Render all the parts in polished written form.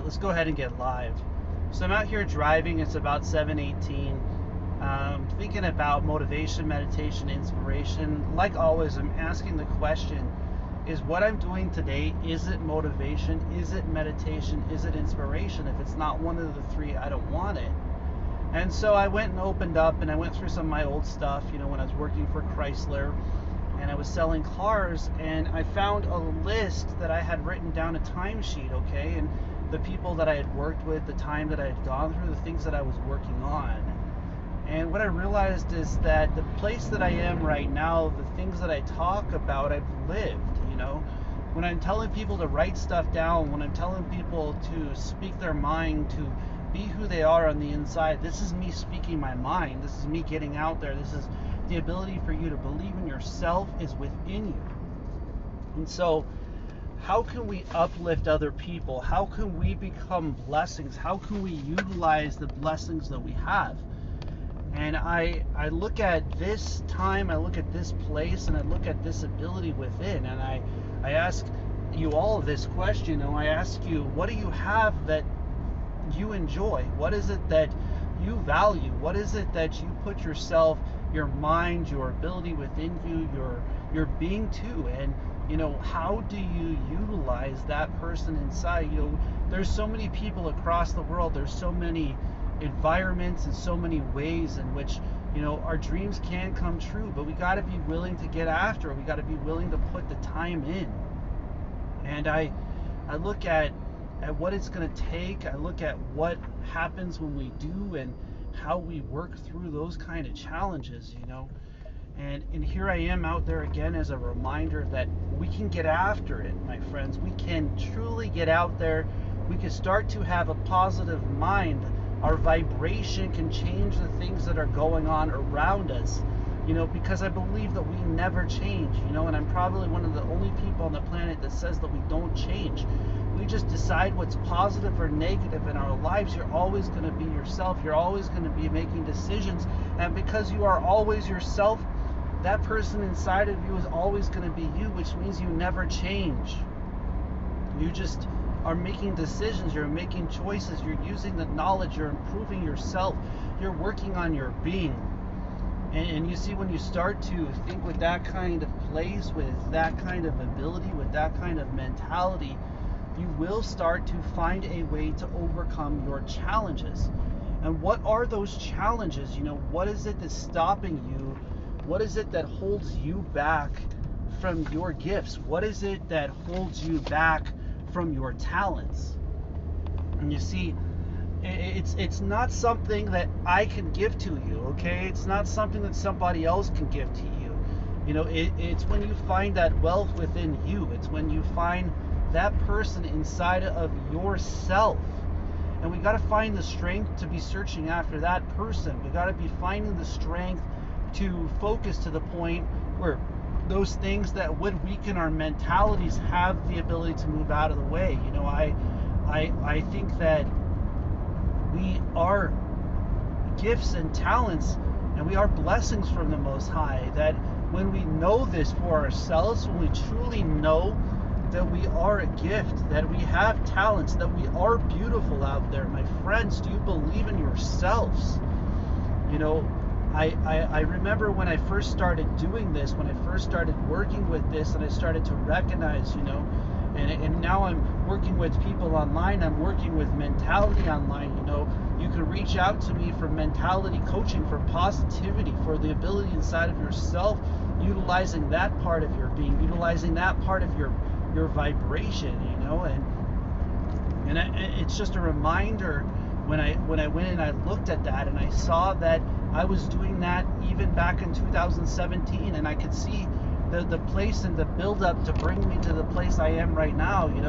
let's go ahead and get live. So I'm out here driving. It's about 7:18. Thinking about motivation, meditation, inspiration. Like always, I'm asking the question: is what I'm doing today, is it motivation? Is it meditation? Is it inspiration? If it's not one of the three, I don't want it. And so I went and opened up and I went through some of my old stuff, when I was working for Chrysler and I was selling cars, and I found a list that I had written down, a timesheet, okay? And the people that I had worked with, the time that I had gone through, the things that I was working on. And what I realized is that the place that I am right now, the things that I talk about, I've lived, When I'm telling people to write stuff down, when I'm telling people to speak their mind, to be who they are on the inside, this is me speaking my mind. This is me getting out there. This is the ability for you to believe in yourself is within you. And so, how can we uplift other people? How can we become blessings? How can we utilize the blessings that we have? And I look at this time, I look at this place, and I look at this ability within, and I ask you all this question. I ask you, what do you have that you enjoy? What is it that you value? What is it that you put yourself, your mind, your ability within you, your being to? And how do you utilize that person inside? There's so many people across the world. There's so many environments and so many ways in which our dreams can come true, but we got to be willing to get after it. We got to be willing to put the time in. And I look at what it's going to take. I look at what happens when we do and how we work through those kind of challenges, and here I am out there again as a reminder that we can get after it, my friends. We can truly get out there. We can start to have a positive mind. Our vibration can change the things that are going on around us, because I believe that we never change, and I'm probably one of the only people on the planet that says that we don't change. We just decide what's positive or negative in our lives. You're always going to be yourself. You're always going to be making decisions. And because you are always yourself, that person inside of you is always going to be you, which means you never change. You just are making decisions. You're making choices. You're using the knowledge. You're improving yourself. You're working on your being. And you see, when you start to think with that kind of place, with that kind of ability, with that kind of mentality, you will start to find a way to overcome your challenges. And what are those challenges? What is it that's stopping you? What is it that holds you back from your gifts? What is it that holds you back from your talents? And you see, it's not something that I can give to you, okay? It's not something that somebody else can give to you. It's when you find that wealth within you. It's when you find that person inside of yourself. And we got to find the strength to be searching after that person. We got to be finding the strength to focus to the point where those things that would weaken our mentalities have the ability to move out of the way. I think that we are gifts and talents, and we are blessings from the Most High. That when we know this for ourselves, when we truly know that we are a gift, that we have talents, that we are beautiful out there, my friends, do you believe in yourselves? I remember when I first started doing this, when I first started working with this, and I started to recognize, and now I'm working with people online, I'm working with mentality online, you can reach out to me for mentality coaching, for positivity, for the ability inside of yourself, utilizing that part of your being, utilizing that part of your vibration, and it's just a reminder when I went and I looked at that and I saw that I was doing that even back in 2017, and I could see the place and the build up to bring me to the place I am right now, and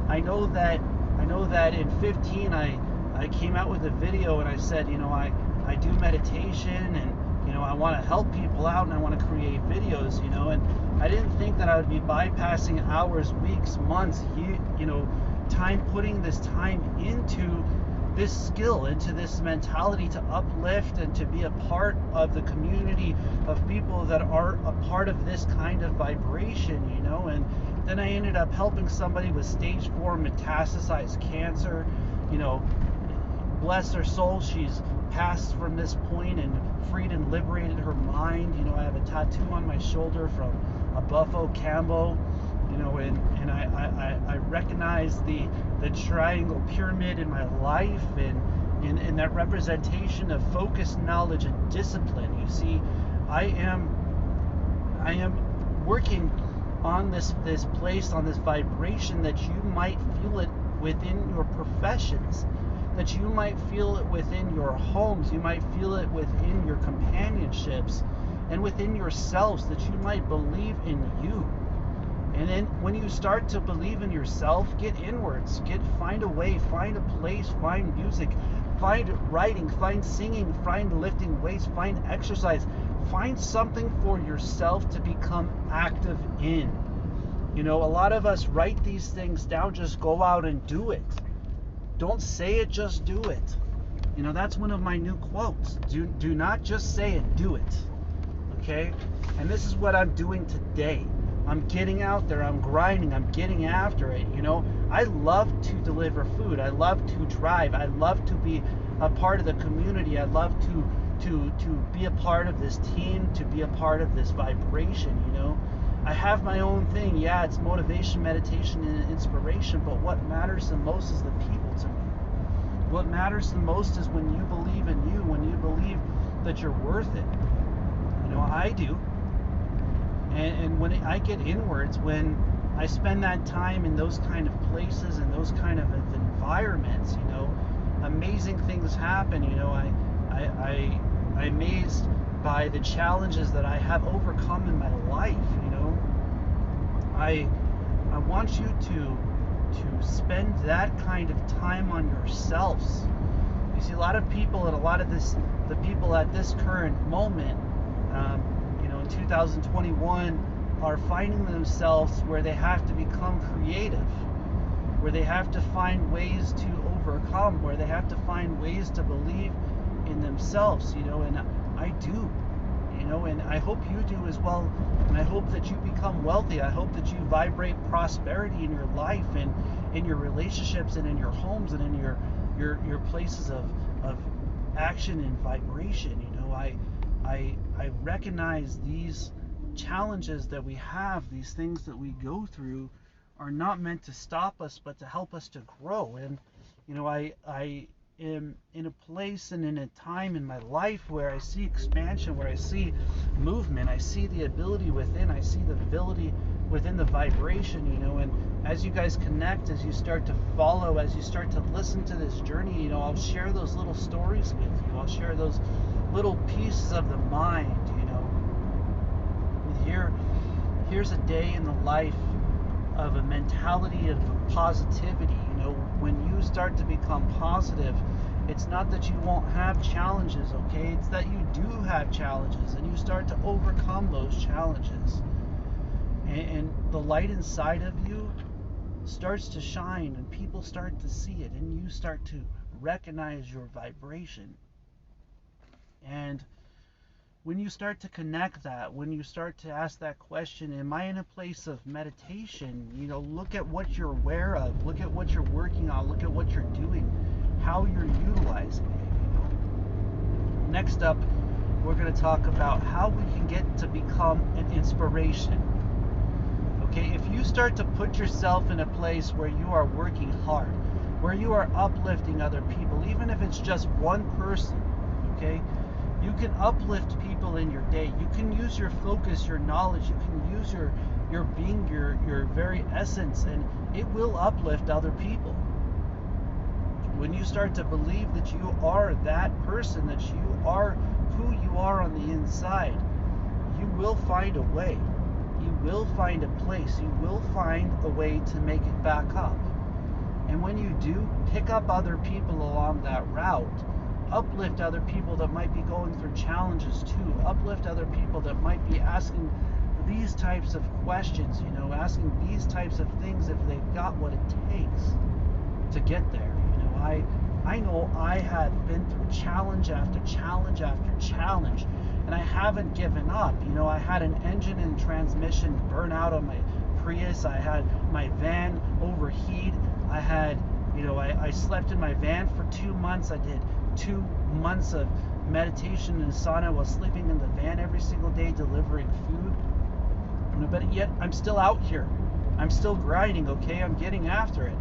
I know that in 15 I came out with a video and I said, I do meditation, and I want to help people out, and I want to create videos, and I didn't think that I would be bypassing hours, weeks, months, time, putting this time into this skill, into this mentality to uplift and to be a part of the community of people that are a part of this kind of vibration, you know. And then I ended up helping somebody with stage 4 metastasized cancer, you know. Bless her soul, she's passed from this point and freed and liberated her mind. You know, I have a tattoo on my shoulder from a Buffo Cambo, you know, and I recognize the triangle pyramid in my life, and in that representation of focus, knowledge, and discipline. You see, I am working on this place, on this vibration, that you might feel it within your professions, that you might feel it within your homes, you might feel it within your companionships, and within yourselves, that you might believe in you. And then when you start to believe in yourself, get inwards, find a way, find a place, find music, find writing, find singing, find lifting weights, find exercise, find something for yourself to become active in. You know, a lot of us write these things down, just go out and do it. Don't say it, just do it. You know, that's one of my new quotes. Do not just say it, do it. Okay? And this is what I'm doing today. I'm getting out there, I'm grinding, I'm getting after it, you know. I love to deliver food, I love to drive, I love to be a part of the community, I love to be a part of this team, to be a part of this vibration, you know. I have my own thing, yeah, it's motivation, meditation, and inspiration, but what matters the most is the people to me. What matters the most is when you believe in you, when you believe that you're worth it. You know, I do. And when I get inwards, when I spend that time in those kind of places and those kind of environments, you know, amazing things happen. You know, I'm amazed by the challenges that I have overcome in my life. You know, I want you to spend that kind of time on yourselves. You see, a lot of people, and a lot of the people at this current moment, you know, in 2021, are finding themselves where they have to become creative, where they have to find ways to overcome, where they have to find ways to believe in themselves, you know. And I do, you know, and I hope you do as well. And I hope that you become wealthy. I hope that you vibrate prosperity in your life, and in your relationships, and in your homes, and in your places of action and vibration. You know, I recognize these challenges that we have, these things that we go through, are not meant to stop us, but to help us to grow. And you know, I am in a place and in a time in my life where I see expansion, where I see movement, I see the ability within, I see the ability within the vibration, you know. And as you guys connect, as you start to follow, as you start to listen to this journey, you know, I'll share those little stories with you. I'll share those little pieces of the mind, you know. Here's a day in the life of a mentality of positivity. You know, when you start to become positive, it's not that you won't have challenges, okay? It's that you do have challenges, and you start to overcome those challenges. And the light inside of you starts to shine, and people start to see it, and you start to recognize your vibration. And when you start to connect that, when you start to ask that question, am I in a place of meditation? You know, look at what you're aware of, look at what you're working on, look at what you're doing, how you're utilizing it, you know. Next up, we're going to talk about how we can get to become an inspiration. Okay, if you start to put yourself in a place where you are working hard, where you are uplifting other people, even if it's just one person, okay, you can uplift people in your day. You can use your focus, your knowledge, you can use your being, your very essence, and it will uplift other people. When you start to believe that you are that person, that you are who you are on the inside, you will find a way. You will find a place. You will find a way to make it back up. And when you do, pick up other people along that route. Uplift other people that might be going through challenges too. Uplift other people that might be asking these types of questions, you know, asking these types of things if they've got what it takes to get there. You know, I know I have been through challenge after challenge after challenge, and I haven't given up. I had an engine and transmission burn out on my Prius. I had my van overheat. I had, I slept in my van for 2 months. I did 2 months of meditation and sauna while sleeping in the van every single day, delivering food. But yet I'm still out here. I'm still grinding, okay? I'm getting after it.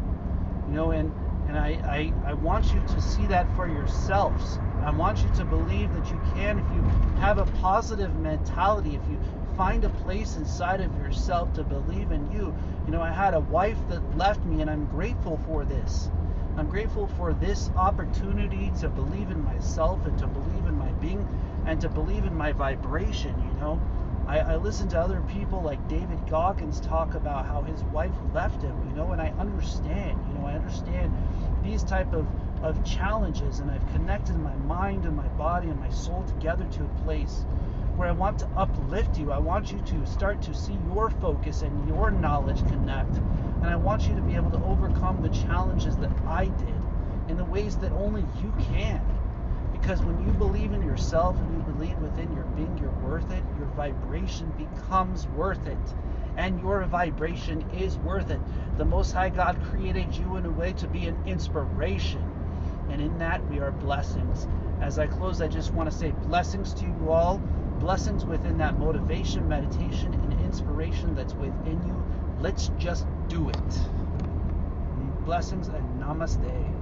And I want you to see that for yourselves. I want you to believe that you can, if you have a positive mentality, if you find a place inside of yourself to believe in you. I had a wife that left me, and I'm grateful for this. I'm grateful for this opportunity to believe in myself and to believe in my being and to believe in my vibration. I listen to other people like David Goggins talk about how his wife left him, and I understand. I understand these type of challenges, and I've connected my mind and my body and my soul together to a place where I want to uplift you. I want you to start to see your focus and your knowledge connect, and I want you to be able to overcome the challenges that I did in the ways that only you can. Because when you believe in yourself and you believe within your being you're worth it, your vibration becomes worth it. And your vibration is worth it. The Most High God created you in a way to be an inspiration. And in that we are blessings. As I close, I just want to say blessings to you all. Blessings within that motivation, meditation, and inspiration that's within you. Let's just do it. Blessings and namaste.